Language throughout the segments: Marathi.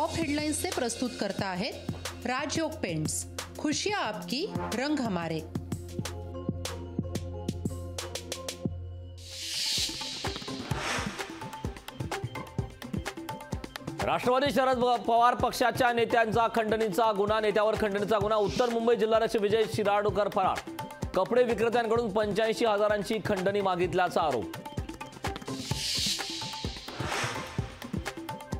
टॉप हेडलाइन्स से प्रस्तुत करता है राजयोग पेंट्स। खुशियां आपकी, रंग हमारे। राष्ट्रवादी शरद पवार पक्षाच्या नेत्यांचा खंडणीचा गुन्हा। उत्तर मुंबई जिल्हाध्यक्ष विजय शिराडकर फरार। कपडे विक्रेत्यांकडून 85,000ची खंडणी मागितल्याचा आरोप।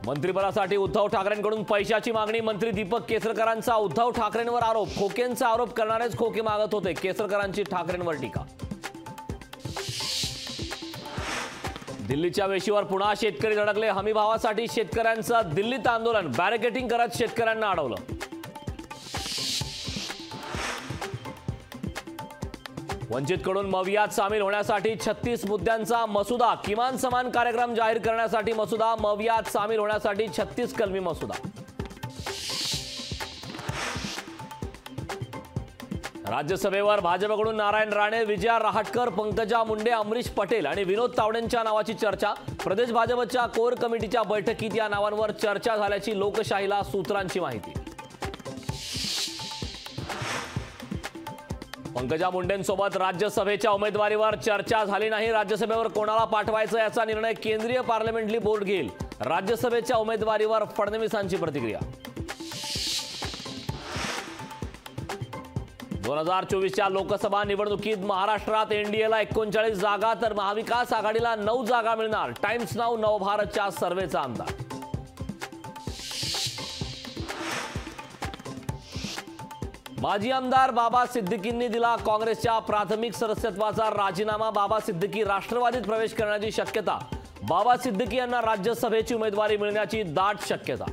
मंत्रिपदासाठी उद्धव ठाकरेंकडून पैशाची मागणी। मंत्री दीपक केसरकरांचा उद्धव ठाकरेंवर आरोप। खोकेंचा आरोप करणारेच खोके मागत होते। केसरकरांची ठाकरेंवर टीका। दिल्लीच्या वेशीवर पुन्हा शेतकरी धडकले। हमी भावासाठी शेतकऱ्यांचं दिल्लीत आंदोलन। बॅरिकेडिंग करत शेतकऱ्यांना अडवलं। वंचितकडून मवियात सामील होण्यासाठी 36 मुद्द्यांचा मसुदा। किमान समान कार्यक्रम जाहीर करण्यासाठी मसुदा। मवियात सामील होण्यासाठी 36 कलमी मसुदा। राज्यसभेवर भाजपकडून नारायण राणे, विजया रहाटकर, पंकजा मुंडे, अमरीश पटेल आणि विनोद तावडेंच्या नावाची चर्चा। प्रदेश भाजपच्या कोर कमिटीच्या बैठकीत या नावांवर चर्चा झाल्याची लोकशाहीला सूत्रांची माहिती। पंकजा मुंडेंसोबत राज्यसभेच्या उमेदवारीवर चर्चा झाली नाही। राज्यसभेवर कोणाला पाठवायचं याचा निर्णय केंद्रीय पार्लमेंटरी बोर्ड घेईल। राज्यसभेच्या उमेदवारीवर फडणवीसांची प्रतिक्रिया। 2024च्या लोकसभा निवडणुकीत महाराष्ट्रात एनडीएला 39 जागा तर महाविकास आघाडीला 9 जागा मिळणार। टाइम्स नाऊ नवभारतच्या सर्वेचा अंदाज। माजी आमदार बाबा सिद्दीकींनी दिला काँग्रेसच्या प्राथमिक सदस्यत्वाचा राजीनामा। बाबा सिद्दीकी राष्ट्रवादीत प्रवेश करण्याची शक्यता। बाबा सिद्दीकी यांना राज्यसभेची उमेदवारी मिळण्याची दाट शक्यता।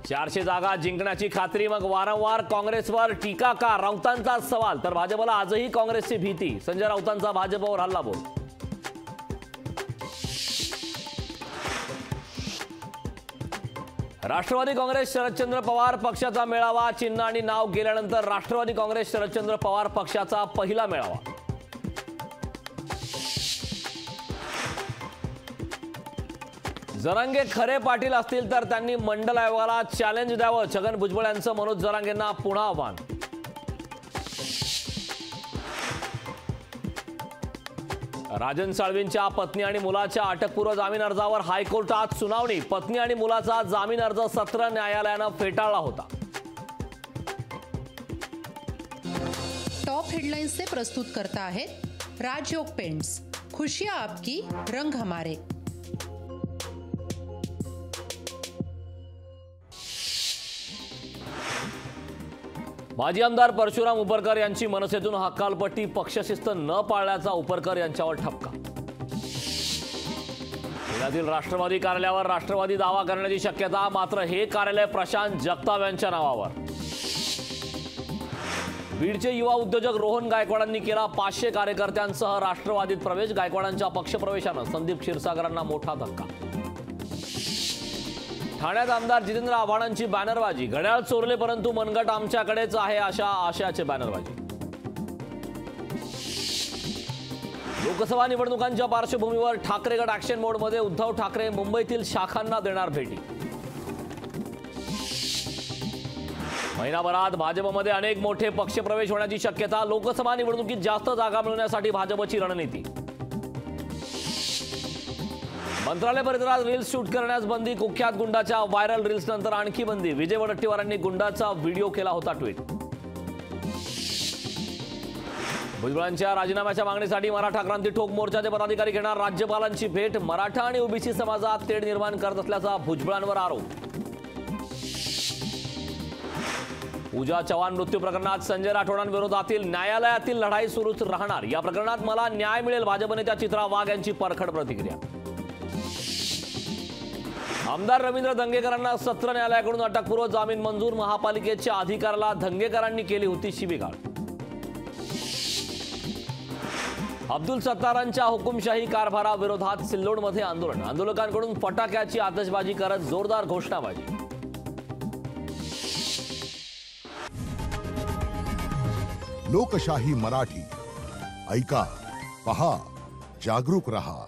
400 जागा जिंकण्याची खात्री, मग वारंवार काँग्रेसवर टीका का? राऊतांचा सवाल। तर भाजपला आजही काँग्रेसची भीती। संजय राऊतांचा भाजपवर हल्लाबोल। राष्ट्रवादी काँग्रेस शरदचंद्र पवार पक्षाचा मेळावा। चिन्ह आणि नाव गेल्यानंतर राष्ट्रवादी काँग्रेस शरदचंद्र पवार पक्षाचा पहिला मेळावा। जरांगे खरे पाटील असतील तर त्यांनी मंडल आयोगाला चॅलेंज द्यावं। छगन भुजबळ यांचं मनोज जरांगेंना पुन्हा आव्हान। राजन साळवींच्या पत्नी आणि मुलाच्या अटकपूर्व जामीन अर्जावर हायकोर्टात सुनावणी। पत्नी आणि मुलाचा जामीन अर्ज सत्र न्यायालयानं फेटाळला होता। टॉप हेडलाइन्स से प्रस्तुत करता है राजयोग पेंट्स। खुशियां आपकी, रंग हमारे। माजी आमदार परशुराम उपरकर यांची मनसेतून हकालपट्टी। पक्षशिस्त न पाळल्याचा उपरकर यांच्यावर ठपका। पुण्यातील राष्ट्रवादी कार्यालयावर राष्ट्रवादी दावा करण्याची शक्यता, मात्र हे कार्यालय प्रशांत जगताप यांच्या नावावर। बीडचे युवा उद्योजक रोहन गायकवाडांनी केला 500 कार्यकर्त्यांसह राष्ट्रवादीत प्रवेश। गायकवाडांच्या पक्षप्रवेशानं संदीप क्षीरसागरांना मोठा धक्का। ठाण्यात आमदार जितेंद्र आव्हाडांची बॅनरबाजी। घड्याळ चोरले परंतु मनगट आमच्याकडेच आहे अशा आशयाचे बॅनरबाजी। लोकसभा निवडणुकांच्या पार्श्वभूमीवर ठाकरे गट ऍक्शन मोडमध्ये। उद्धव ठाकरे मुंबईतील शाखांना देणार भेटी। महिनाभरात भाजपमध्ये अनेक मोठे पक्षप्रवेश होण्याची शक्यता। लोकसभा निवडणुकीत जास्त जागा मिळवण्यासाठी भाजपची रणनीती। मंत्रालय परिसरात रील्स शूट करण्यास बंदी। कुख्यात गुंडाच्या व्हायरल रील्स नंतर आणखी बंदी। विजय वडेट्टीवारांनी गुंडाचा व्हिडिओ केला होता ट्विट। भुजबळांच्या राजीनाम्याच्या मागणीसाठी मराठा क्रांती ठोक मोर्चाचे पदाधिकारी घेणार राज्यपालांची भेट। मराठा आणि ओबीसी समाजात तेढ निर्माण करत असल्याचा भुजबळांवर आरोप। पूजा चव्हाण मृत्यू प्रकरणात संजय राठोडांविरोधातील न्यायालयातील लढाई सुरूच राहणार। या प्रकरणात मला न्याय मिळेल, भाजप नेत्या चित्रा वाघ यांची परखड प्रतिक्रिया। आमदार रवींद्र धंगेकरांना सत्र न्यायालयाकडून अटकपूर्व जामीन मंजूर। महापालिकेच्या अधिकाऱ्याला धंगेकरांनी केली होती शिवीगाळ। अब्दुल सत्तारांच्या हुकुमशाही कारभाराविरोधात सिल्लोडमध्ये आंदोलन। आंदोलकांकडून फटाक्याची आतषबाजी करत जोरदार घोषणाबाजी। लोकशाही मराठी ऐका, पहा, जागरूक रहा।